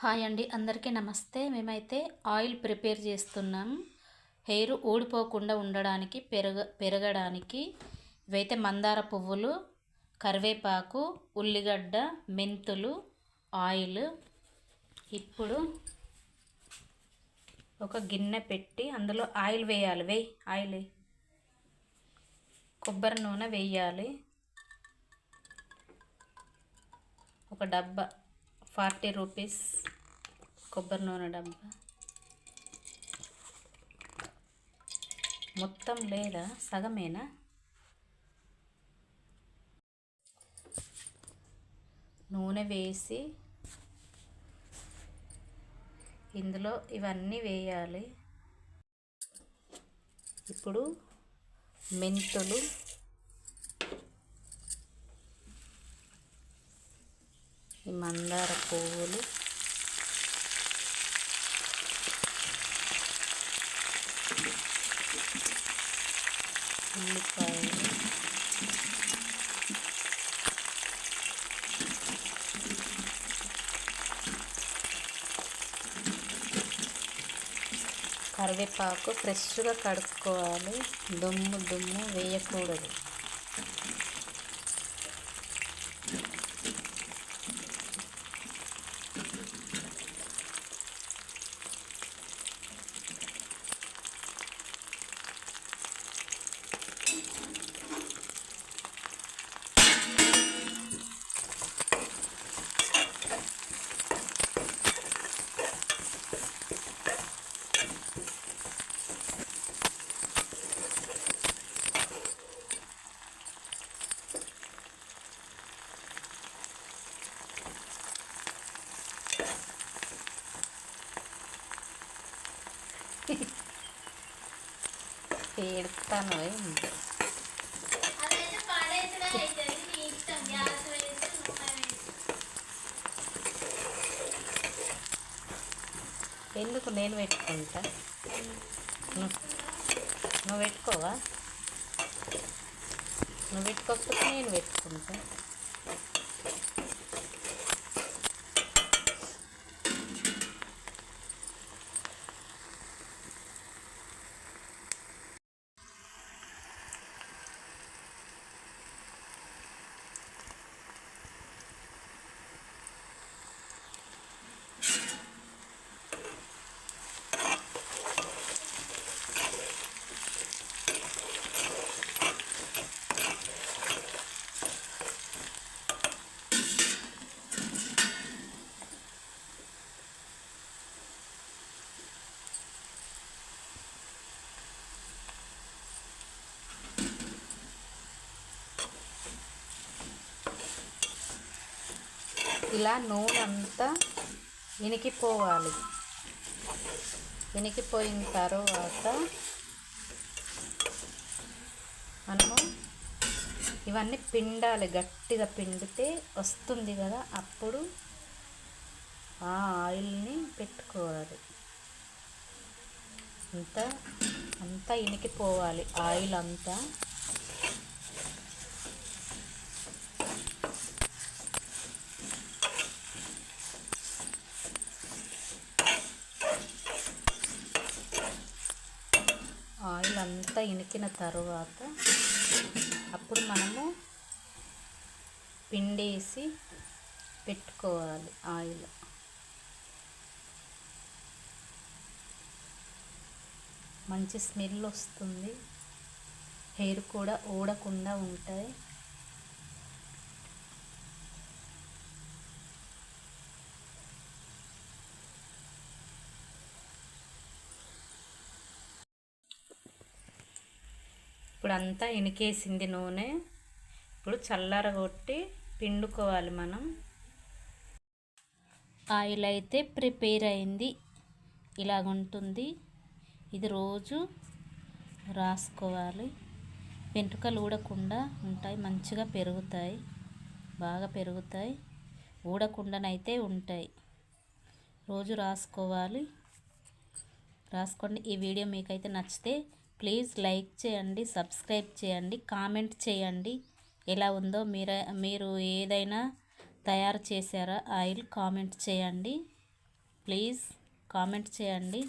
Hi అండి, అందరికీ నమస్తే. మేమైతే ఆయిల్ ప్రిపేర్ చేస్తున్నాం హెయిర్ ఊడిపోకుండా ఉండడానికి, పెరగడానికి. ఇవైతే మందార పువ్వులు, కరివేపాకు, ఉల్లిగడ్డ, మెంతులు, ఆయిల్. ఇప్పుడు ఒక గిన్నె పెట్టి అందులో ఆయిల్ వేయాలి. ఆయిల్ కొబ్బరి నూనె వేయాలి. ఒక డబ్బా 40 రూపీస్ కొబ్బరి నూనె డబ్బా. మొత్తం లేదా సగమేనా? నూనె వేసి ఇందులో ఇవన్నీ వేయాలి. ఇప్పుడు మెంతులు, ఈ మందార పువ్వులు, ఉల్లిపాయలు, కరివేపాకు ఫ్రెష్గా కడుక్కోవాలి, దుమ్ము వేయకూడదు. పెడతాను. ఎందుకు నేను పెట్టుకుంటా, నువ్వు పెట్టుకోవా? నువ్వు పెట్టుకోకపోతే నేను పెట్టుకుంటా. ఇలా నూనె అంతా ఇనికిపోవాలి. ఇనికిపోయిన తర్వాత మనము ఇవన్నీ పిండాలి. గట్టిగా పిండితే వస్తుంది కదా, అప్పుడు ఆ ఆయిల్ని పెట్టుకోవాలి. అంతా ఇనికిపోవాలి ఆయిల్ అంతా. ఆయిల్ అంతా ఇనికిన తర్వాత అప్పుడు మనము పిండేసి పెట్టుకోవాలి ఆయిల్. మంచి స్మెల్ వస్తుంది, హెయిర్ కూడా ఊడకుండా ఉంటాయి. ఇప్పుడు అంతా ఇనికేసింది నూనె. ఇప్పుడు చల్లారగొట్టి పిండుకోవాలి మనం. ఆయిల్ అయితే ప్రిపేర్ అయింది, ఇలాగుంటుంది. ఇది రోజు రాసుకోవాలి. వెంట్రుకలు ఊడకుండా ఉంటాయి, మంచిగా పెరుగుతాయి, బాగా పెరుగుతాయి, ఊడకుండానైతే ఉంటాయి. రోజు రాసుకోవాలి. రాసుకోండి. ఈ వీడియో మీకైతే నచ్చితే ప్లీజ్ లైక్ చేయండి, సబ్స్క్రైబ్ చేయండి, కామెంట్ చేయండి. ఎలా ఉందో మీరు ఏదైనా తయారు చేశారా ఆయిల్ కామెంట్ చేయండి. ప్లీజ్ కామెంట్ చేయండి.